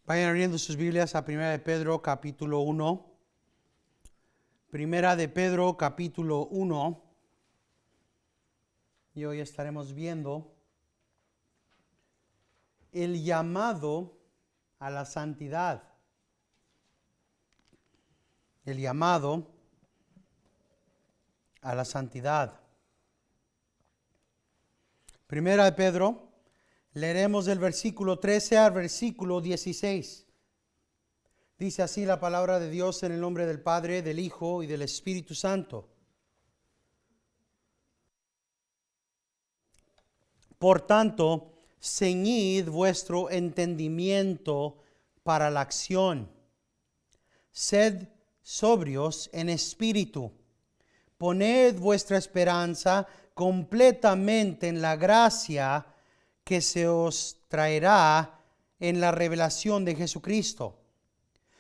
Vayan abriendo sus Biblias a Primera de Pedro capítulo 1. Primera de Pedro capítulo 1. Y hoy estaremos viendo el llamado a la santidad. El llamado a la santidad. Primera de Pedro, leeremos del versículo 13 al versículo 16. Dice así la palabra de Dios en el nombre del Padre, del Hijo y del Espíritu Santo. Por tanto, ceñid vuestro entendimiento para la acción. Sed sobrios en espíritu. Poned vuestra esperanza completamente en la gracia que se os traerá en la revelación de Jesucristo.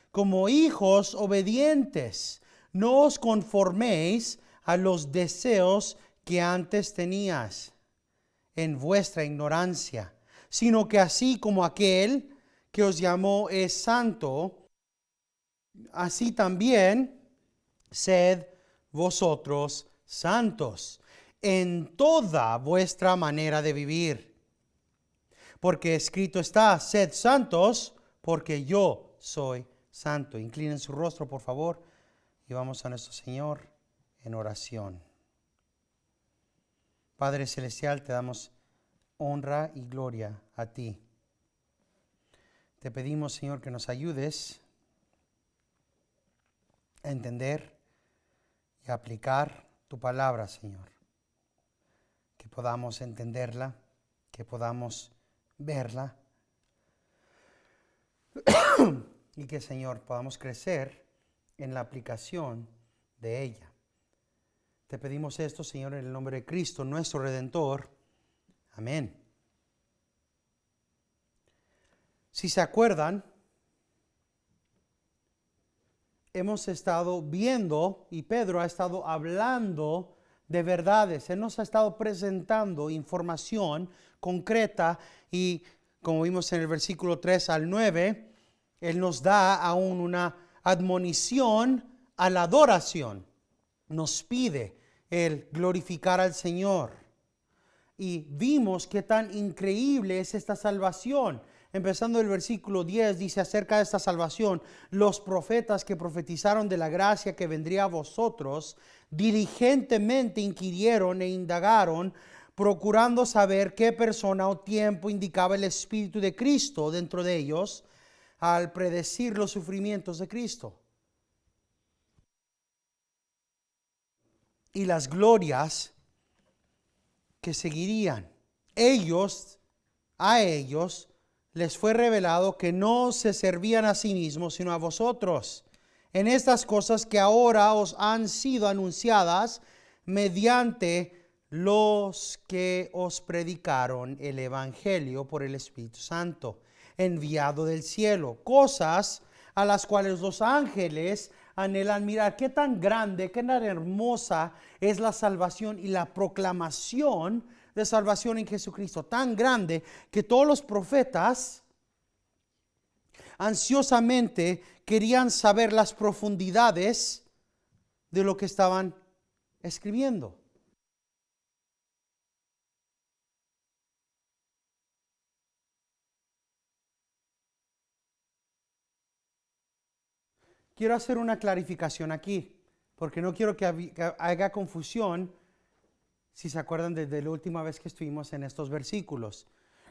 Como hijos obedientes, no os conforméis a los deseos que antes tenías en vuestra ignorancia, sino que así como aquel que os llamó es santo, así también sed vosotros santos en toda vuestra manera de vivir. Porque escrito está, sed santos, porque yo soy santo. Inclinen su rostro, por favor, y vamos a nuestro Señor en oración. Padre Celestial, te damos honra y gloria a ti. Te pedimos, Señor, que nos ayudes a entender y a aplicar tu palabra, Señor. Que podamos entenderla, que podamos verla y que, Señor, podamos crecer en la aplicación de ella. Te pedimos esto, Señor, en el nombre de Cristo, nuestro Redentor. Amén. Si se acuerdan, hemos estado viendo y Pedro ha estado hablando de verdades. Él nos ha estado presentando información concreta y, como vimos en el versículo 3 al 9, Él nos da aún una admonición a la adoración. Nos pide el glorificar al Señor. Y vimos qué tan increíble es esta salvación. Empezando el versículo 10, dice acerca de esta salvación: los profetas que profetizaron de la gracia que vendría a vosotros, diligentemente inquirieron e indagaron, procurando saber qué persona o tiempo indicaba el Espíritu de Cristo dentro de ellos, al predecir los sufrimientos de Cristo y las glorias que seguirían. A ellos les fue revelado que no se servían a sí mismos, sino a vosotros, en estas cosas que ahora os han sido anunciadas mediante los que os predicaron el Evangelio por el Espíritu Santo, enviado del cielo, cosas a las cuales los ángeles anhelan mirar. Qué tan grande, qué tan hermosa es la salvación y la proclamación de salvación en Jesucristo. Tan grande que todos los profetas ansiosamente querían saber las profundidades de lo que estaban escribiendo. Quiero hacer una clarificación aquí, porque no quiero que haya confusión. Si se acuerdan desde la última vez que estuvimos en estos versículos,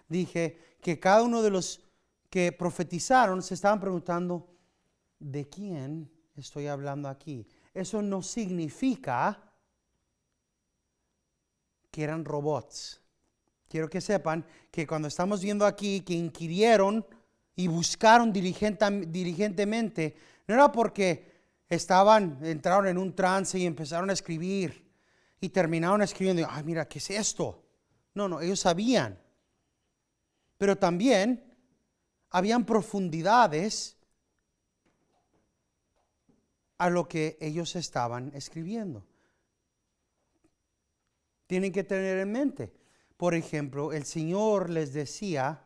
dije que cada uno de los que profetizaron se estaban preguntando, ¿de quién estoy hablando aquí? Eso no significa que eran robots. Quiero que sepan que cuando estamos viendo aquí que inquirieron y buscaron diligentemente, no era porque entraron en un trance y empezaron a escribir y terminaron escribiendo, ay, mira, ¿qué es esto? No, ellos sabían. Pero también habían profundidades a lo que ellos estaban escribiendo. Tienen que tener en mente, por ejemplo, el Señor les decía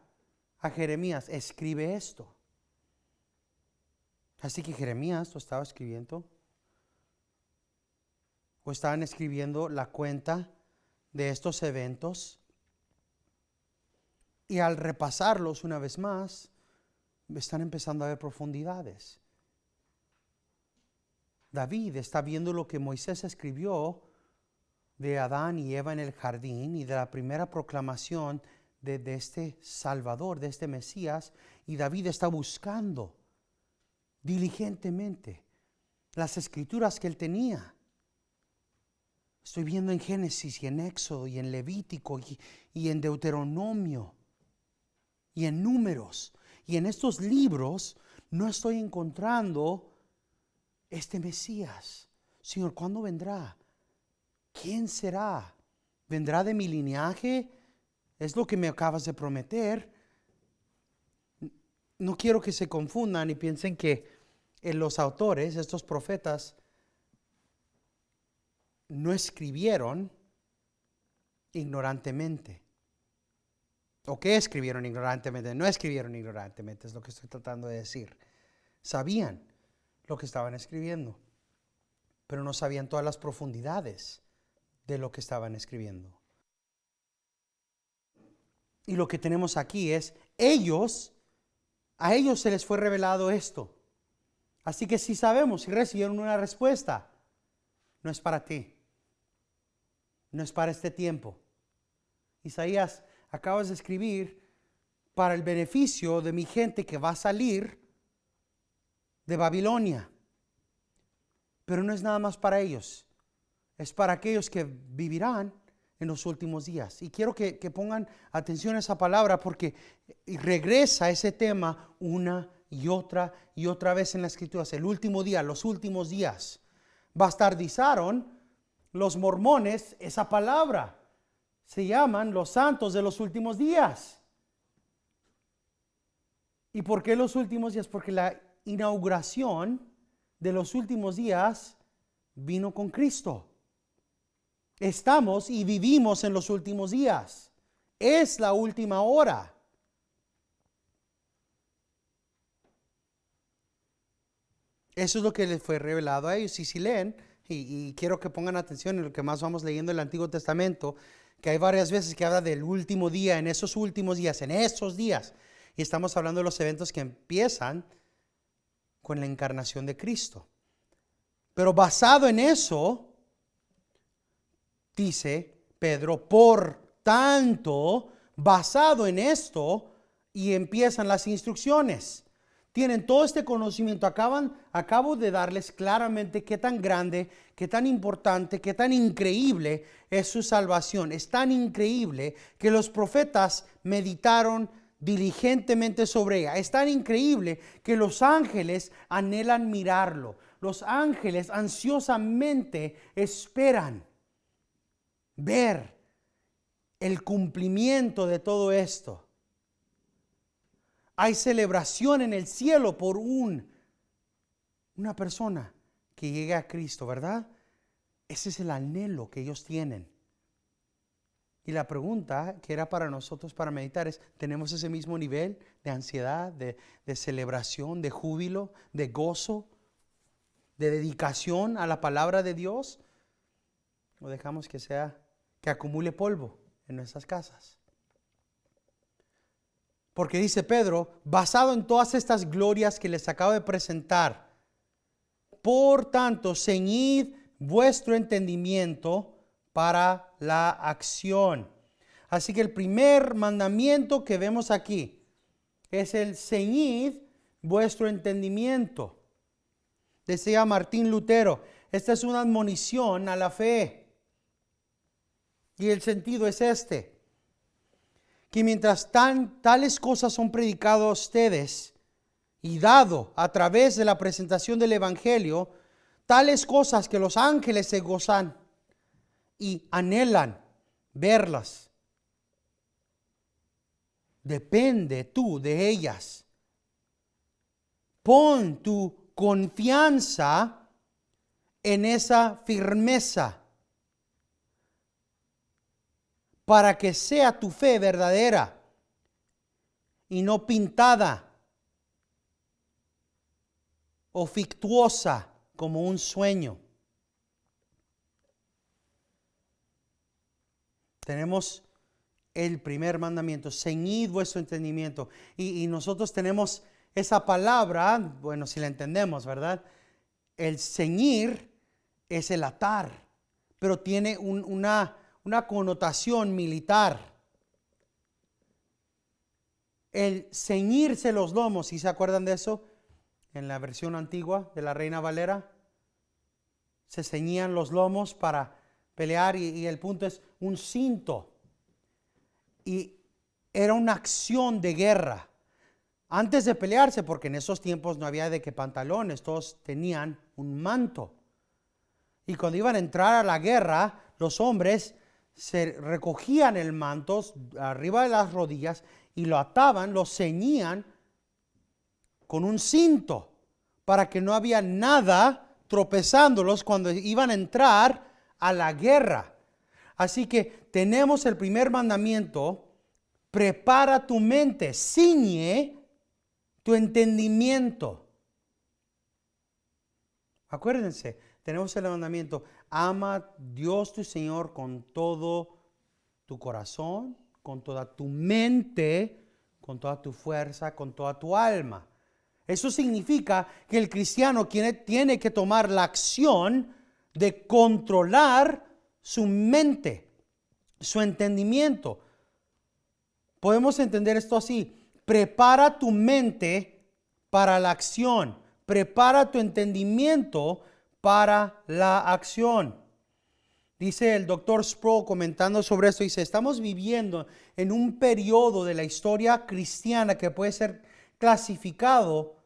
a Jeremías, escribe esto. Así que Jeremías lo estaba escribiendo, o estaban escribiendo la cuenta de estos eventos, y al repasarlos una vez más, están empezando a ver profundidades. David está viendo lo que Moisés escribió de Adán y Eva en el jardín y de la primera proclamación de este Salvador, de este Mesías, y David está buscando diligentemente las escrituras que él tenía. Estoy viendo en Génesis y en Éxodo y en Levítico y en Deuteronomio y en Números. Y en estos libros no estoy encontrando este Mesías. Señor, ¿cuándo vendrá? ¿Quién será? ¿Vendrá de mi linaje? Es lo que me acabas de prometer. No quiero que se confundan y piensen que los autores, estos profetas, no escribieron ignorantemente. ¿O qué escribieron ignorantemente? No escribieron ignorantemente, es lo que estoy tratando de decir. Sabían lo que estaban escribiendo, pero no sabían todas las profundidades de lo que estaban escribiendo. Y lo que tenemos aquí es, a ellos se les fue revelado esto. Así que si sabemos, si recibieron una respuesta, no es para ti, no es para este tiempo. Isaías, acabas de escribir para el beneficio de mi gente que va a salir de Babilonia. Pero no es nada más para ellos, es para aquellos que vivirán en los últimos días. Y quiero que pongan atención a esa palabra porque regresa ese tema una y otra vez en las Escrituras. El último día, los últimos días. Bastardizaron los mormones esa palabra. Se llaman los santos de los últimos días. ¿Y por qué los últimos días? Porque la inauguración de los últimos días vino con Cristo. Estamos y vivimos en los últimos días. Es la última hora. Eso es lo que les fue revelado a ellos. Y si leen, y quiero que pongan atención en lo que más vamos leyendo en el Antiguo Testamento, que hay varias veces que habla del último día, en esos últimos días, en esos días. Y estamos hablando de los eventos que empiezan con la encarnación de Cristo. Pero basado en eso, dice Pedro, por tanto, basado en esto, y empiezan las instrucciones. Tienen todo este conocimiento. Acabo de darles claramente qué tan grande, qué tan importante, qué tan increíble es su salvación. Es tan increíble que los profetas meditaron diligentemente sobre ella. Es tan increíble que los ángeles anhelan mirarlo. Los ángeles ansiosamente esperan ver el cumplimiento de todo esto. Hay celebración en el cielo por una persona que llegue a Cristo, ¿verdad? Ese es el anhelo que ellos tienen. Y la pregunta que era para nosotros para meditar es, ¿tenemos ese mismo nivel de ansiedad, de celebración, de júbilo, de gozo, de dedicación a la palabra de Dios? ¿O dejamos que acumule polvo en nuestras casas? Porque dice Pedro, basado en todas estas glorias que les acabo de presentar, por tanto, ceñid vuestro entendimiento para la acción. Así que el primer mandamiento que vemos aquí es el ceñid vuestro entendimiento. Decía Martín Lutero, esta es una admonición a la fe. Y el sentido es este: que mientras tales cosas son predicadas a ustedes y dado a través de la presentación del Evangelio, tales cosas que los ángeles se gozan y anhelan verlas, depende tú de ellas. Pon tu confianza en esa firmeza, para que sea tu fe verdadera y no pintada. o fictuosa como un sueño. Tenemos el primer mandamiento, ceñid vuestro entendimiento. Y nosotros tenemos esa palabra, bueno, si la entendemos, ¿verdad? El ceñir es el atar, pero tiene una connotación militar. El ceñirse los lomos, ¿sí se acuerdan de eso? En la versión antigua de la Reina Valera, se ceñían los lomos para pelear y el punto es un cinto. Y era una acción de guerra. Antes de pelearse, porque en esos tiempos no había de qué pantalones, todos tenían un manto. Y cuando iban a entrar a la guerra, los hombres se recogían el manto arriba de las rodillas y lo ataban, lo ceñían con un cinto para que no había nada tropezándolos cuando iban a entrar a la guerra. Así que tenemos el primer mandamiento: prepara tu mente, ciñe tu entendimiento. Acuérdense, tenemos el mandamiento: ama a Dios tu Señor con todo tu corazón, con toda tu mente, con toda tu fuerza, con toda tu alma. Eso significa que el cristiano tiene que tomar la acción de controlar su mente, su entendimiento. Podemos entender esto así: prepara tu mente para la acción, prepara tu entendimiento para la acción. Dice el doctor Sproul comentando sobre esto, dice: estamos viviendo en un periodo de la historia cristiana que puede ser clasificado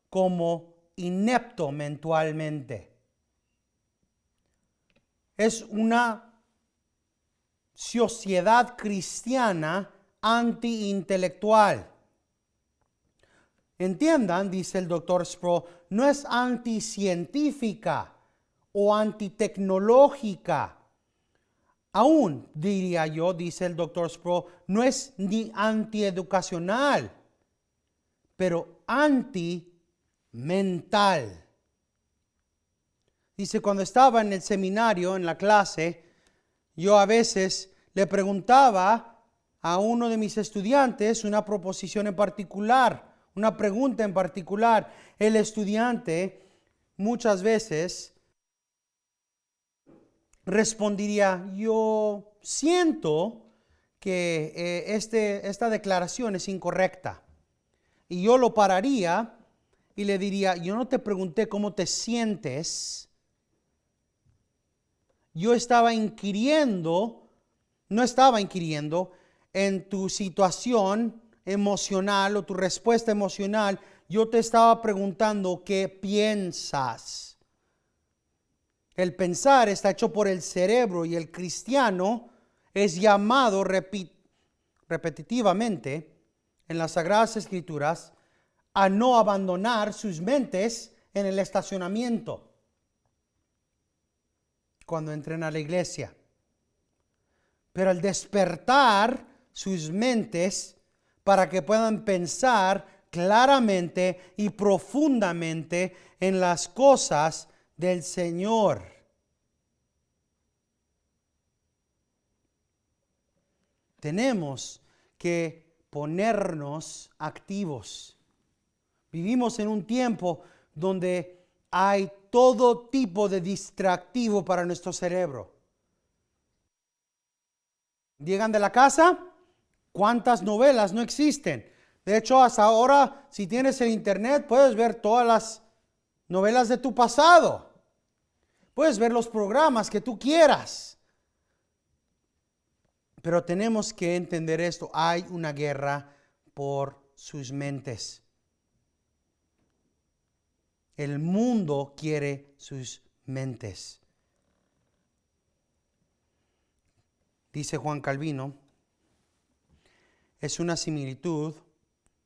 como inepto mentalmente. Es una sociedad cristiana anti-intelectual. Entiendan, dice el doctor Sproul, no es anticientífica o antitecnológica. Aún, diría yo, dice el doctor Sproul, no es ni antieducacional, pero anti-mental. Dice: cuando estaba en el seminario, en la clase, yo a veces le preguntaba a uno de mis estudiantes una proposición en particular, una pregunta en particular. El estudiante muchas veces respondería: yo siento que esta declaración es incorrecta. Y yo lo pararía y le diría: yo no te pregunté cómo te sientes. Yo estaba inquiriendo, no estaba inquiriendo en tu situación emocional o tu respuesta emocional. Yo te estaba preguntando qué piensas. El pensar está hecho por el cerebro y el cristiano es llamado repetitivamente en las Sagradas Escrituras a no abandonar sus mentes en el estacionamiento cuando entren a la iglesia, pero al despertar sus mentes para que puedan pensar claramente y profundamente en las cosas del Señor. Tenemos que ponernos activos. Vivimos en un tiempo donde hay todo tipo de distractivo para nuestro cerebro. Llegan de la casa, ¿cuántas novelas no existen? De hecho, hasta ahora, si tienes el internet, puedes ver todas las novelas de tu pasado. Puedes ver los programas que tú quieras. Pero tenemos que entender esto: hay una guerra por sus mentes. El mundo quiere sus mentes. Dice Juan Calvino: es una similitud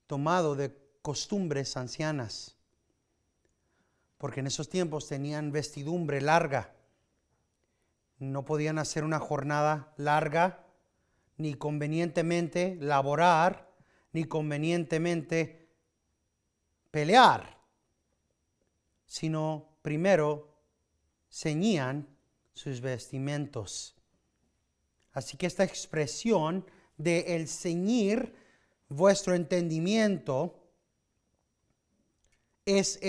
tomado de costumbres ancianas, porque en esos tiempos tenían vestidumbre larga. No podían hacer una jornada larga, ni convenientemente laborar, ni convenientemente pelear. sino primero ceñían sus vestimentos. Así que esta expresión de el ceñir vuestro entendimiento es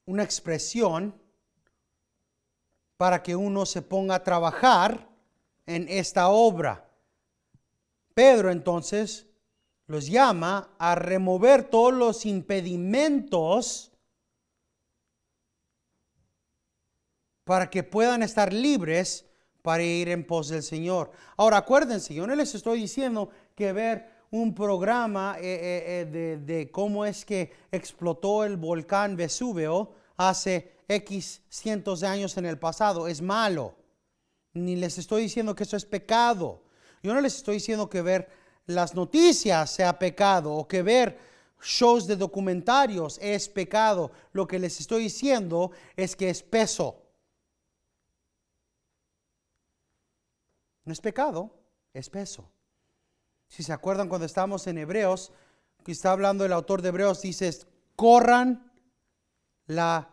una expresión para que uno se ponga a trabajar en esta obra. Pedro entonces los llama a remover todos los impedimentos para que puedan estar libres para ir en pos del Señor. Ahora acuérdense, yo no les estoy diciendo que ver un programa de cómo es que explotó el volcán Vesubio hace X cientos de años en el pasado es malo. Ni les estoy diciendo que eso es pecado. Yo no les estoy diciendo que ver las noticias sea pecado o que ver shows de documentarios es pecado. Lo que les estoy diciendo es que es peso. No es pecado, es peso. Si se acuerdan cuando estábamos en Hebreos, que está hablando el autor de Hebreos, dice, corran la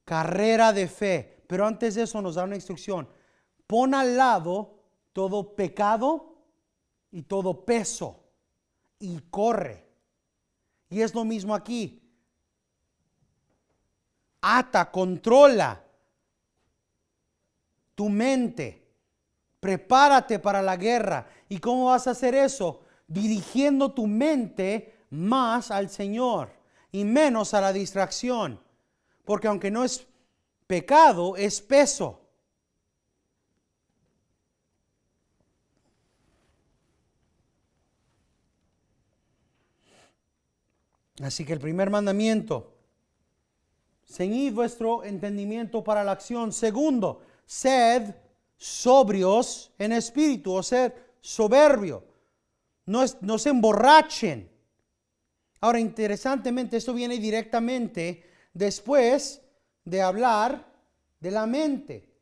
carrera de fe. Pero antes de eso nos da una instrucción. Pon al lado todo pecado y todo peso y corre. Y es lo mismo aquí. Ata, controla tu mente. Prepárate para la guerra. ¿Y cómo vas a hacer eso? Dirigiendo tu mente más al Señor y menos a la distracción. Porque aunque no es pecado, es peso. Así que el primer mandamiento, ceñid vuestro entendimiento para la acción. Segundo, sed sobrios en espíritu, o ser soberbio. No se emborrachen. Ahora, interesantemente, esto viene directamente después de hablar de la mente.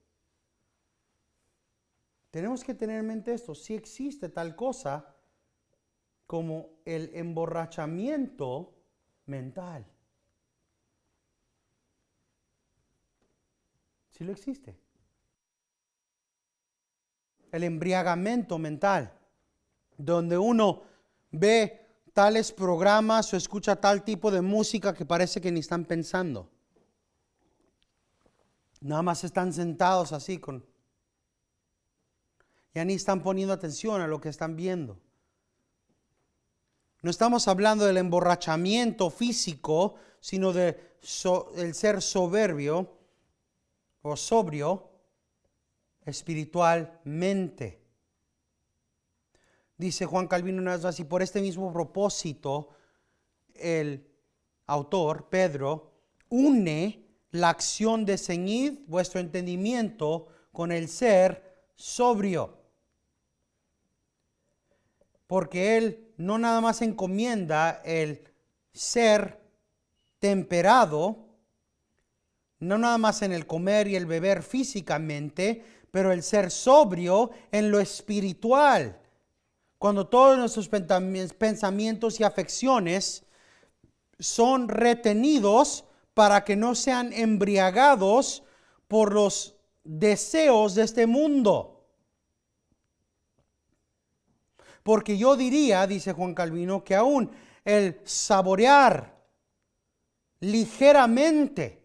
Tenemos que tener en mente esto. Si existe tal cosa como el emborrachamiento mental. Sí lo existe. El embriagamiento mental, donde uno ve tales programas o escucha tal tipo de música que parece que ni están pensando. Nada más están sentados así ya ni están poniendo atención a lo que están viendo. No estamos hablando del emborrachamiento físico, sino del ser soberbio o sobrio espiritualmente. Dice Juan Calvino una vez más, y por este mismo propósito el autor, Pedro, une la acción de ceñid vuestro entendimiento con el ser sobrio. Porque él no nada más encomienda el ser temperado, no nada más en el comer y el beber físicamente, pero el ser sobrio en lo espiritual. Cuando todos nuestros pensamientos y afecciones son retenidos para que no sean embriagados por los deseos de este mundo. Porque yo diría, dice Juan Calvino, que aún el saborear ligeramente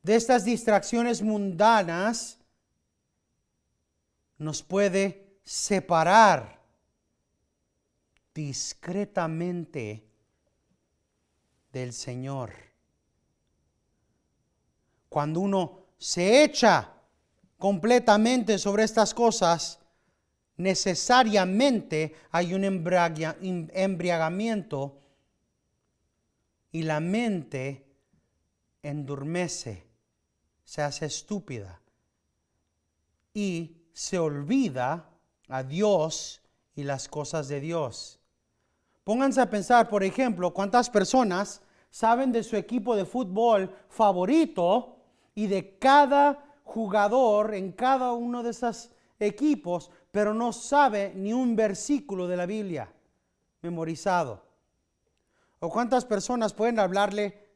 de estas distracciones mundanas nos puede separar discretamente del Señor. Cuando uno se echa completamente sobre estas cosas, necesariamente hay un embriagamiento y la mente endurmece, se hace estúpida y se olvida a Dios y las cosas de Dios. Pónganse a pensar, por ejemplo, cuántas personas saben de su equipo de fútbol favorito y de cada jugador en cada uno de esos equipos, pero no sabe ni un versículo de la Biblia memorizado. O cuántas personas pueden hablarle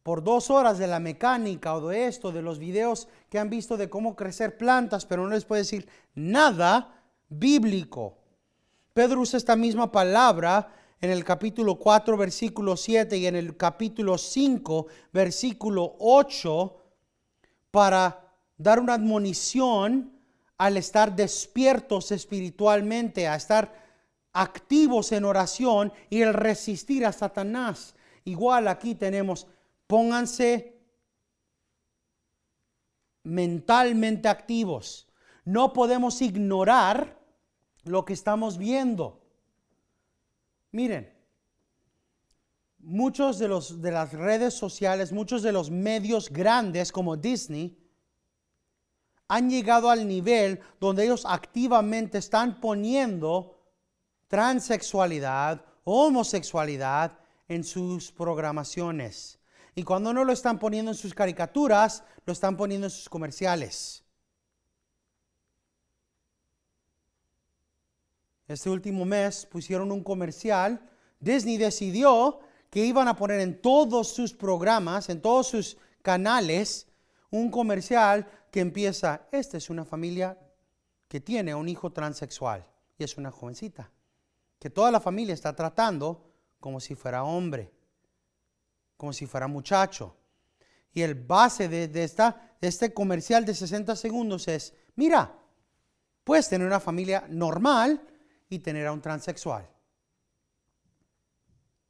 por 2 horas de la mecánica o de esto, de los videos que han visto de cómo crecer plantas, pero no les puede decir nada bíblico. Pedro usa esta misma palabra en el capítulo 4, versículo 7 y en el capítulo 5, versículo 8, para dar una admonición al estar despiertos espiritualmente, a estar activos en oración y el resistir a Satanás. Igual aquí tenemos, pónganse mentalmente activos. No podemos ignorar lo que estamos viendo. Miren, muchos de las redes sociales, muchos de los medios grandes como Disney, han llegado al nivel donde ellos activamente están poniendo transexualidad, homosexualidad en sus programaciones. Y cuando no lo están poniendo en sus caricaturas, lo están poniendo en sus comerciales. Este último mes pusieron un comercial. Disney decidió que iban a poner en todos sus programas, en todos sus canales, un comercial que empieza: esta es una familia que tiene un hijo transexual y es una jovencita, que toda la familia está tratando como si fuera hombre, como si fuera muchacho. Y el base de este comercial de 60 segundos es: mira, puedes tener una familia normal y tener a un transexual.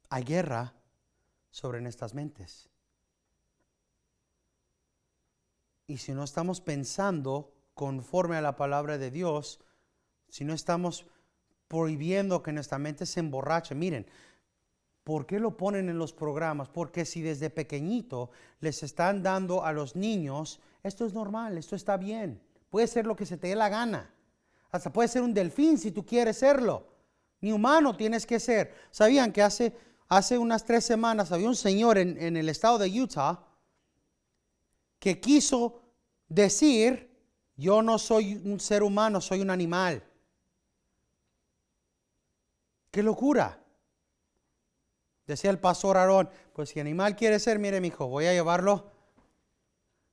Hay guerra sobre nuestras mentes. Y si no estamos pensando conforme a la palabra de Dios, si no estamos prohibiendo que nuestra mente se emborrache, miren, ¿por qué lo ponen en los programas? Porque si desde pequeñito les están dando a los niños, esto es normal, esto está bien, puede ser lo que se te dé la gana. Hasta puede ser un delfín si tú quieres serlo. Ni humano tienes que ser. ¿Sabían que hace unas 3 semanas había un señor en el estado de Utah que quiso decir: yo no soy un ser humano, soy un animal? ¡Qué locura! Decía el pastor Aarón: pues si animal quiere ser, mire mijo, voy a llevarlo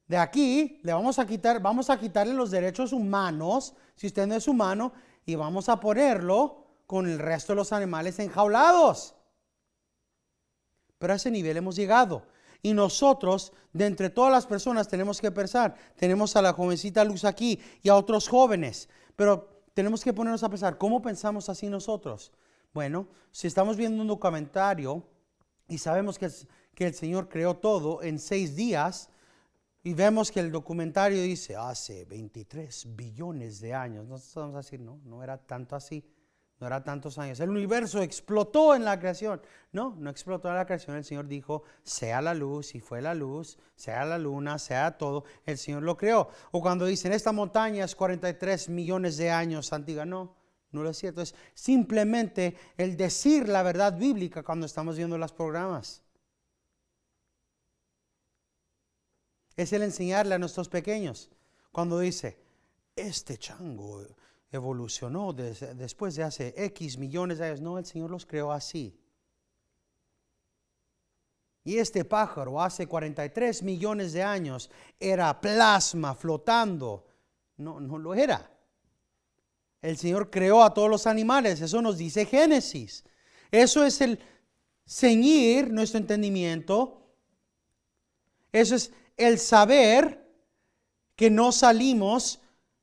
de aquí, vamos a quitarle los derechos humanos, si usted no es humano, y vamos a ponerlo con el resto de los animales enjaulados. Pero a ese nivel hemos llegado. Y nosotros, de entre todas las personas, tenemos que pensar. Tenemos a la jovencita Luz aquí y a otros jóvenes. Pero tenemos que ponernos a pensar, ¿cómo pensamos así nosotros? Bueno, si estamos viendo un documentario y sabemos que el Señor creó todo en 6 días, y vemos que el documentario dice hace 23 billones de años. Nosotros vamos a decir, no era tanto así, no era tantos años. El universo explotó en la creación. No explotó en la creación. El Señor dijo: sea la luz, y fue la luz, sea la luna, sea todo. El Señor lo creó. O cuando dicen esta montaña es 43 millones de años antigua, no lo es cierto. Es simplemente el decir la verdad bíblica cuando estamos viendo los programas. Es el enseñarle a nuestros pequeños. Cuando dice: este chango evolucionó después de hace X millones de años. No, el Señor los creó así. Y este pájaro hace 43 millones de años era plasma flotando. No lo era. El Señor creó a todos los animales. Eso nos dice Génesis. Eso es el ceñir nuestro entendimiento. Eso es el saber que no salimos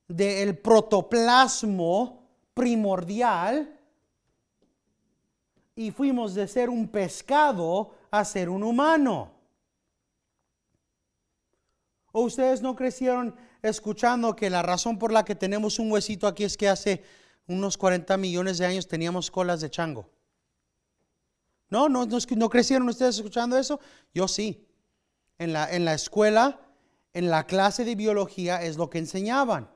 del protoplasmo primordial y fuimos de ser un pescado a ser un humano. ¿O ustedes no crecieron escuchando que la razón por la que tenemos un huesito aquí es que hace unos 40 millones de años teníamos colas de chango? ¿No crecieron ustedes escuchando eso? Yo sí. En la escuela, en la clase de biología es lo que enseñaban.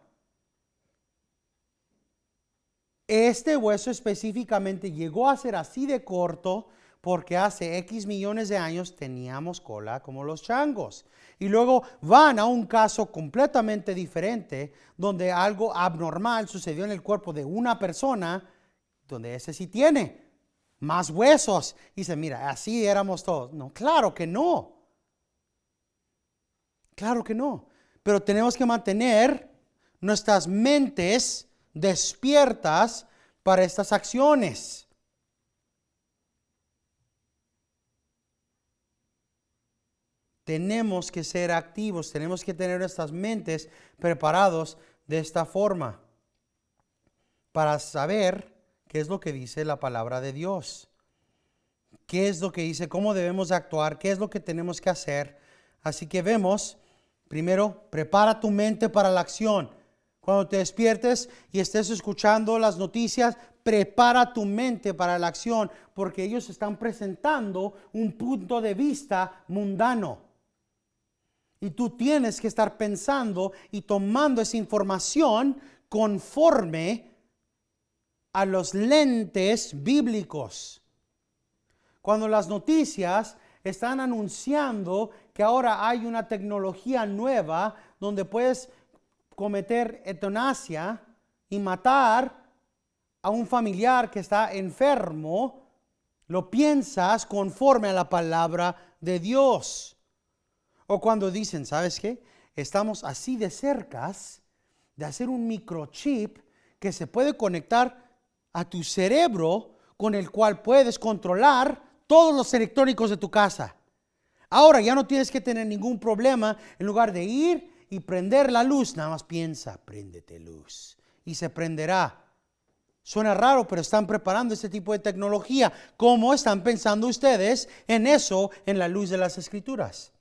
Este hueso específicamente llegó a ser así de corto porque hace X millones de años teníamos cola como los changos. Y luego van a un caso completamente diferente donde algo abnormal sucedió en el cuerpo de una persona donde ese sí tiene más huesos. Y dice: mira, así éramos todos. No, claro que no. Claro que no. Pero tenemos que mantener nuestras mentes despiertas para estas acciones. Tenemos que ser activos, tenemos que tener nuestras mentes preparados de esta forma para saber qué es lo que dice la palabra de Dios. ¿Qué es lo que dice? ¿Cómo debemos actuar? ¿Qué es lo que tenemos que hacer? Así que vemos, primero, prepara tu mente para la acción. Cuando te despiertes y estés escuchando las noticias, prepara tu mente para la acción, porque ellos están presentando un punto de vista mundano. Y tú tienes que estar pensando y tomando esa información conforme a los lentes bíblicos. Cuando las noticias están anunciando que ahora hay una tecnología nueva donde puedes cometer eutanasia y matar a un familiar que está enfermo, lo piensas conforme a la palabra de Dios. O cuando dicen, ¿sabes qué? Estamos así de cercas de hacer un microchip que se puede conectar a tu cerebro, con el cual puedes controlar todos los electrónicos de tu casa. Ahora ya no tienes que tener ningún problema. En lugar de ir y prender la luz, nada más piensa, préndete luz, y se prenderá. Suena raro, pero están preparando este tipo de tecnología. ¿Cómo están pensando ustedes en eso en la luz de las Escrituras?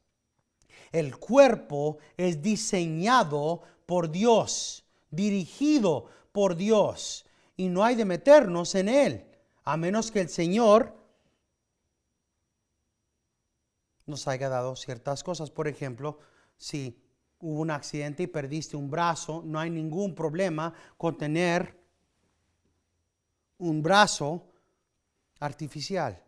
El cuerpo es diseñado por Dios, dirigido por Dios, y no hay de meternos en él, a menos que el Señor nos haya dado ciertas cosas. Por ejemplo, si hubo un accidente y perdiste un brazo, no hay ningún problema con tener un brazo artificial,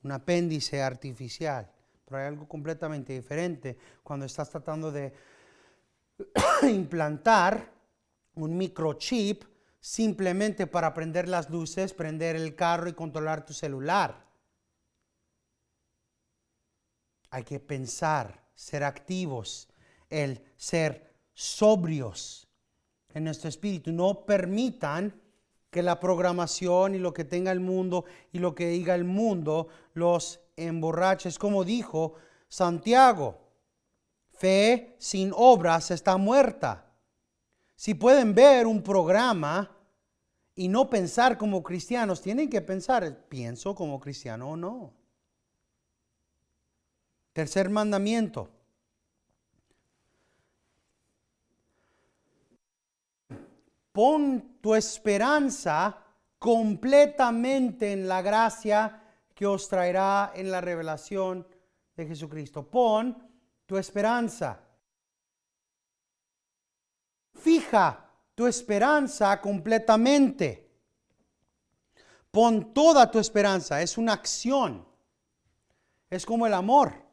un apéndice artificial. Pero hay algo completamente diferente cuando estás tratando de implantar un microchip simplemente para prender las luces, prender el carro y controlar tu celular. Hay que pensar, ser activos, el ser sobrios en nuestro espíritu. No permitan que la programación y lo que tenga el mundo y lo que diga el mundo los emborrache. Como dijo Santiago, fe sin obras está muerta. Si pueden ver un programa y no pensar como cristianos, tienen que pensar, ¿pienso como cristiano o no? Tercer mandamiento. Pon tu esperanza completamente en la gracia que os traerá en la revelación de Jesucristo. Pon tu esperanza. Fija tu esperanza completamente. Pon toda tu esperanza. Es una acción. Es como el amor.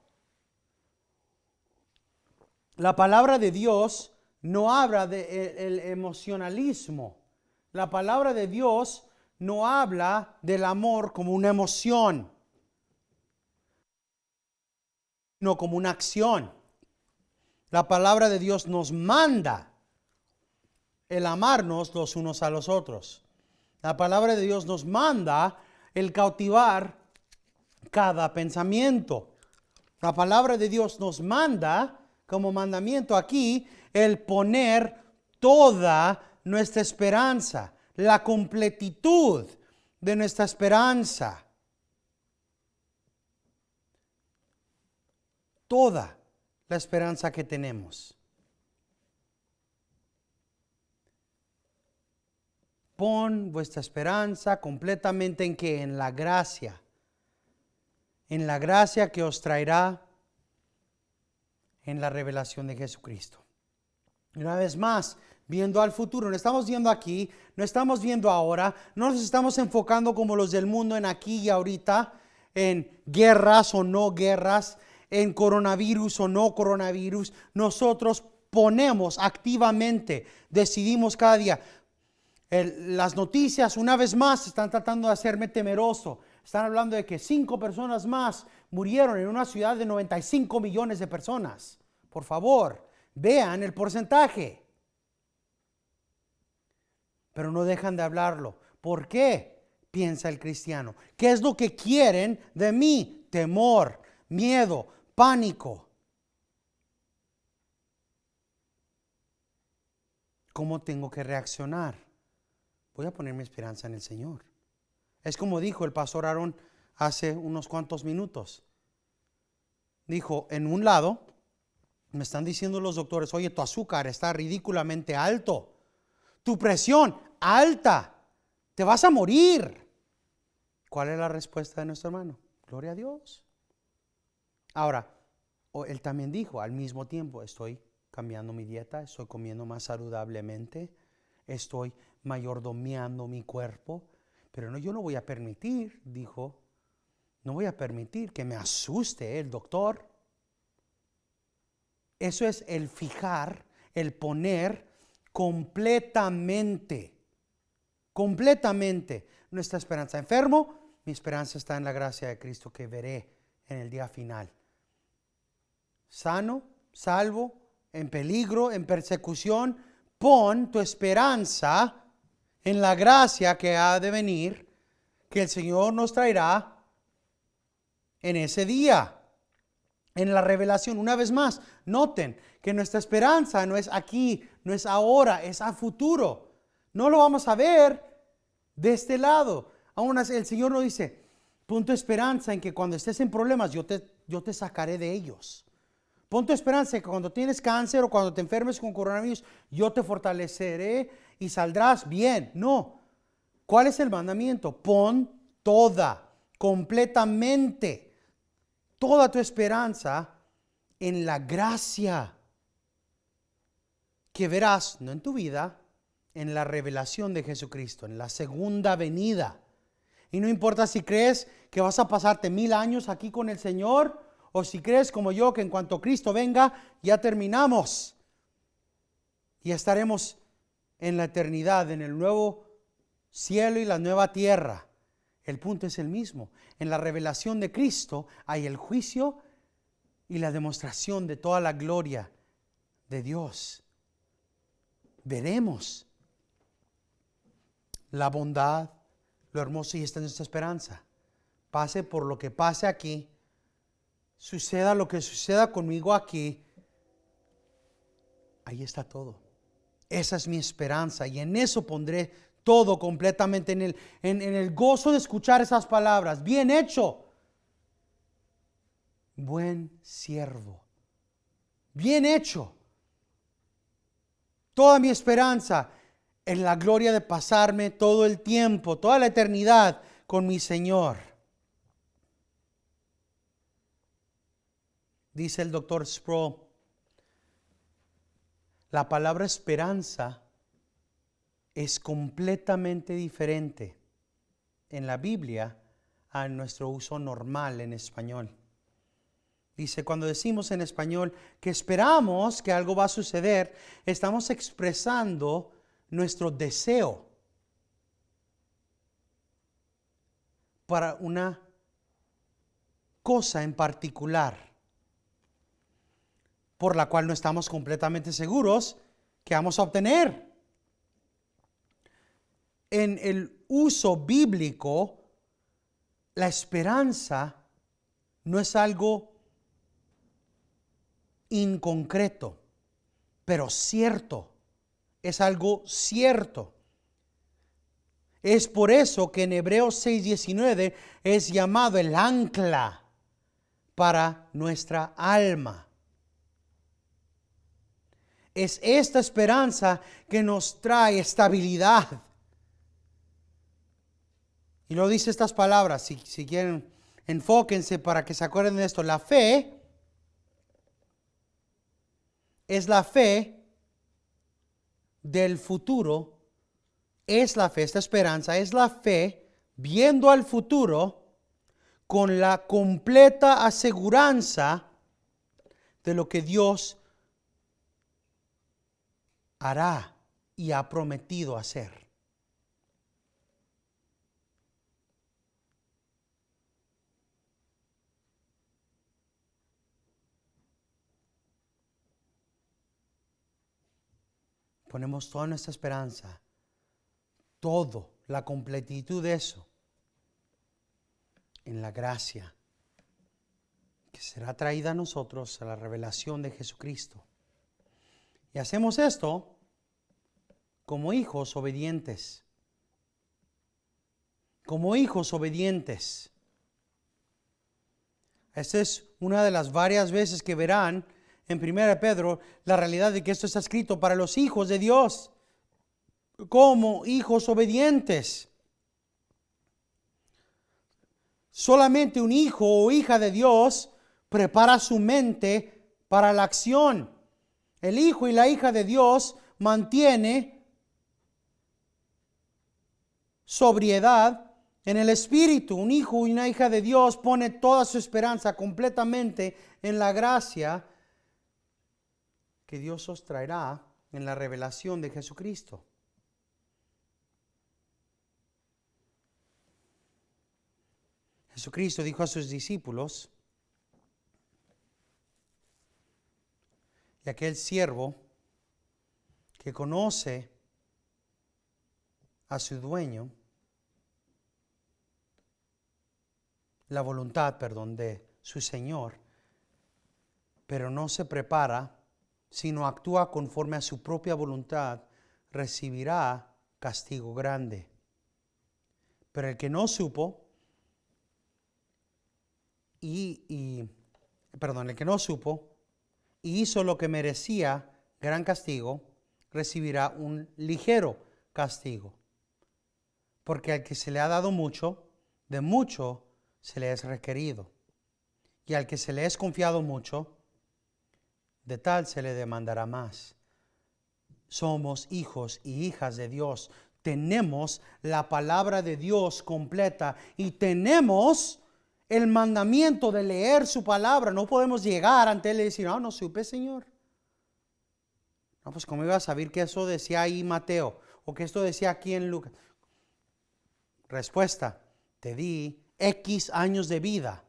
La palabra de Dios no habla del emocionalismo. La palabra de Dios no habla del amor como una emoción, no como una acción. La palabra de Dios nos manda el amarnos los unos a los otros. La palabra de Dios nos manda el cautivar cada pensamiento. La palabra de Dios nos manda como mandamiento aquí el poner toda nuestra esperanza, la completitud de nuestra esperanza. Toda la esperanza que tenemos. Pon vuestra esperanza completamente en que en la gracia que os traerá en la revelación de Jesucristo. Una vez más, viendo al futuro, no estamos viendo aquí, no estamos viendo ahora, no nos estamos enfocando como los del mundo en aquí y ahorita, en guerras o no guerras, en coronavirus o no coronavirus. Nosotros ponemos activamente, decidimos cada día. Las noticias, una vez más, están tratando de hacerme temeroso. Están hablando de que 5 personas más murieron en una ciudad de 95 millones de personas. Por favor, vean el porcentaje. Pero no dejan de hablarlo. ¿Por qué? Piensa el cristiano. ¿Qué es lo que quieren de mí? Temor, miedo, pánico. ¿Cómo tengo que reaccionar? Voy a poner mi esperanza en el Señor. Es como dijo el pastor Aarón hace unos cuantos minutos. Dijo, en un lado, me están diciendo los doctores, oye, tu azúcar está ridículamente alto. Tu presión alta. Te vas a morir. ¿Cuál es la respuesta de nuestro hermano? Gloria a Dios. Ahora, él también dijo, al mismo tiempo, estoy cambiando mi dieta, estoy comiendo más saludablemente, estoy mayordomeando mi cuerpo, pero no, yo no voy a permitir, dijo, no voy a permitir que me asuste el doctor. Eso es el fijar, el poner completamente nuestra esperanza. Enfermo, mi esperanza está en la gracia de Cristo que veré en el día final. Sano, salvo, en peligro, en persecución, pon tu esperanza en la gracia que ha de venir, que el Señor nos traerá en ese día. En la revelación, una vez más, noten que nuestra esperanza no es aquí, no es ahora, es a futuro. No lo vamos a ver de este lado. Aún así, el Señor nos dice, pon tu esperanza en que cuando estés en problemas, yo te sacaré de ellos. Pon tu esperanza en que cuando tienes cáncer o cuando te enfermes con coronavirus, yo te fortaleceré y saldrás bien. No. ¿Cuál es el mandamiento? Pon completamente, toda tu esperanza en la gracia que verás, no en tu vida, en la revelación de Jesucristo, en la segunda venida. Y no importa si crees que vas a pasarte 1000 años aquí con el Señor, o si crees como yo que en cuanto Cristo venga, ya terminamos. Y estaremos en la eternidad, en el nuevo cielo y la nueva tierra. El punto es el mismo. En la revelación de Cristo hay el juicio y la demostración de toda la gloria de Dios. Veremos la bondad, lo hermoso, y esta es nuestra esperanza. Pase por lo que pase aquí, suceda lo que suceda conmigo aquí, ahí está todo. Esa es mi esperanza y en eso pondré todo completamente, en el gozo de escuchar esas palabras. Bien hecho, buen siervo. Bien hecho. Toda mi esperanza en la gloria de pasarme todo el tiempo, toda la eternidad con mi Señor. Dice el doctor Sproul, la palabra esperanza es completamente diferente en la Biblia a nuestro uso normal en español. Dice, cuando decimos en español que esperamos que algo va a suceder, estamos expresando nuestro deseo para una cosa en particular, por la cual no estamos completamente seguros que vamos a obtener. En el uso bíblico, la esperanza no es algo inconcreto, pero cierto. Es algo cierto. Es por eso que en Hebreos 6:19 es llamado el ancla para nuestra alma. Es esta esperanza que nos trae estabilidad. Y lo dice estas palabras, si quieren, enfóquense para que se acuerden de esto. La fe es la fe del futuro, es la fe, esta esperanza es la fe viendo al futuro con la completa aseguranza de lo que Dios hará y ha prometido hacer. Ponemos toda nuestra esperanza, todo, la completitud de eso, en la gracia que será traída a nosotros a la revelación de Jesucristo. Y hacemos esto como hijos obedientes. Como hijos obedientes. Esta es una de las varias veces que verán en 1 Pedro la realidad de que esto está escrito para los hijos de Dios. Como hijos obedientes. Solamente un hijo o hija de Dios prepara su mente para la acción. El hijo y la hija de Dios mantiene sobriedad en el espíritu. Un hijo y una hija de Dios pone toda su esperanza completamente en la gracia que Dios os traerá en la revelación de Jesucristo. Jesucristo dijo a sus discípulos, y aquel siervo que conoce a su dueño, la voluntad, de su Señor, pero no se prepara, sino actúa conforme a su propia voluntad, recibirá castigo grande. Pero el que no supo, el que no supo y hizo lo que merecía gran castigo, recibirá un ligero castigo. Porque al que se le ha dado mucho, de mucho se le es requerido. Y al que se le es confiado mucho, de tal se le demandará más. Somos hijos y hijas de Dios. Tenemos la palabra de Dios completa y tenemos el mandamiento de leer su palabra. No podemos llegar ante Él y decir, no supe, Señor. No, pues ¿cómo iba a saber que eso decía ahí Mateo? O que esto decía aquí en Lucas. Respuesta, te di X años de vida.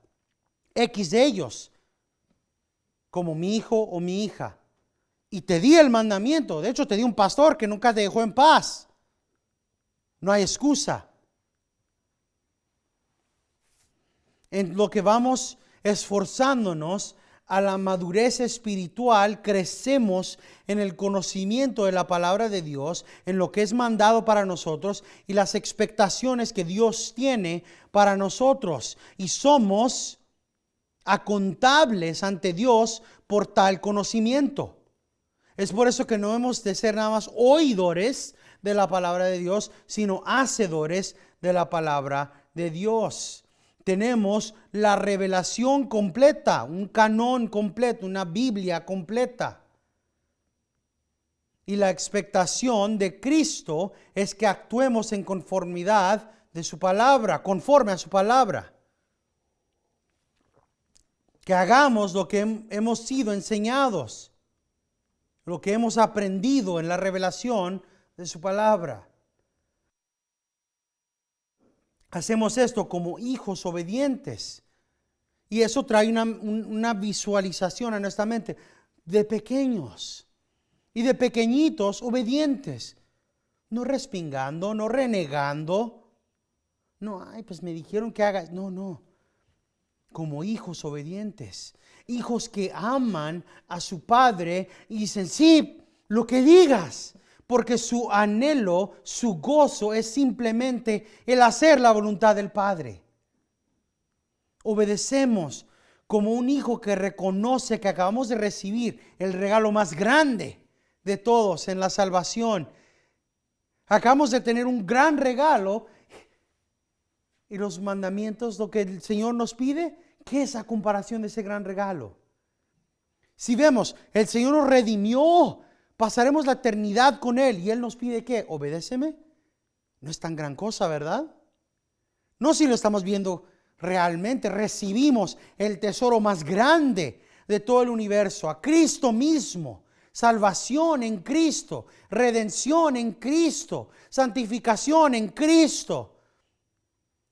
X de ellos. Como mi hijo o mi hija. Y te di el mandamiento. De hecho, te di un pastor que nunca te dejó en paz. No hay excusa. En lo que vamos esforzándonos a la madurez espiritual, crecemos en el conocimiento de la palabra de Dios, en lo que es mandado para nosotros y las expectaciones que Dios tiene para nosotros. Y somos acontables ante Dios por tal conocimiento. Es por eso que no hemos de ser nada más oidores de la palabra de Dios, sino hacedores de la palabra de Dios. Tenemos la revelación completa, un canon completo, una Biblia completa. Y la expectación de Cristo es que actuemos en conformidad de su palabra, conforme a su palabra. Que hagamos lo que hemos sido enseñados, lo que hemos aprendido en la revelación de su palabra. Hacemos esto como hijos obedientes. Y eso trae una visualización a nuestra mente de pequeños y de pequeñitos obedientes. No respingando, no renegando. No, pues me dijeron que haga. No. Como hijos obedientes. Hijos que aman a su padre y dicen, sí, lo que digas. Porque su anhelo, su gozo es simplemente el hacer la voluntad del Padre. Obedecemos como un hijo que reconoce que acabamos de recibir el regalo más grande de todos en la salvación. Acabamos de tener un gran regalo y los mandamientos, lo que el Señor nos pide, ¿qué es a comparación de ese gran regalo? Si vemos, el Señor nos redimió. Pasaremos la eternidad con Él y Él nos pide ¿qué? Obedéceme. No es tan gran cosa, ¿verdad? No si lo estamos viendo realmente. Recibimos el tesoro más grande de todo el universo, a Cristo mismo. Salvación en Cristo, redención en Cristo, santificación en Cristo.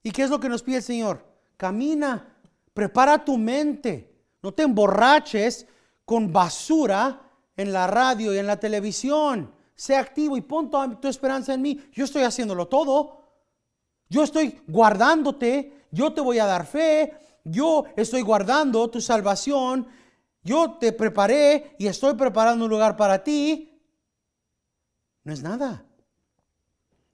¿Y qué es lo que nos pide el Señor? Camina, prepara tu mente. No te emborraches con basura en la radio y en la televisión. Sé activo y pon tu esperanza en mí. Yo estoy haciéndolo todo. Yo estoy guardándote. Yo te voy a dar fe. Yo estoy guardando tu salvación. Yo te preparé y estoy preparando un lugar para ti. No es nada.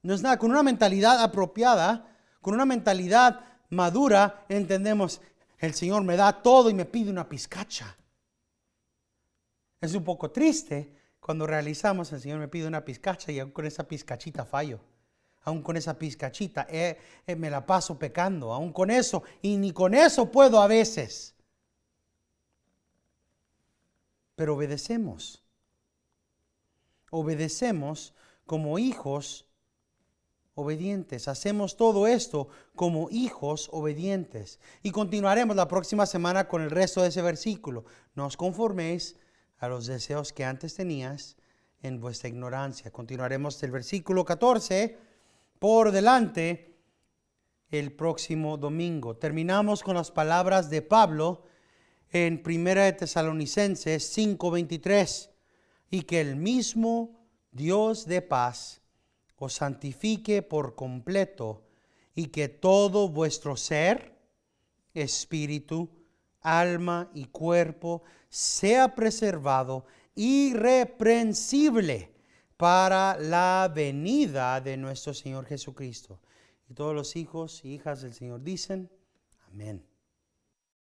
No es nada. Con una mentalidad apropiada, con una mentalidad madura, entendemos, el Señor me da todo y me pide una pizcacha. Es un poco triste cuando realizamos, el Señor me pide una pizcacha y aún con esa pizcachita fallo. Aún con esa pizcachita me la paso pecando. Aún con eso, y ni con eso puedo a veces. Pero obedecemos. Obedecemos como hijos obedientes. Hacemos todo esto como hijos obedientes. Y continuaremos la próxima semana con el resto de ese versículo. No os conforméis a los deseos que antes tenías en vuestra ignorancia. Continuaremos el versículo 14 por delante el próximo domingo. Terminamos con las palabras de Pablo en 1 de Tesalonicenses 5:23. Y que el mismo Dios de paz os santifique por completo, y que todo vuestro ser, espíritu, alma y cuerpo sea preservado irreprensible para la venida de nuestro Señor Jesucristo. Y todos los hijos y hijas del Señor dicen, amén.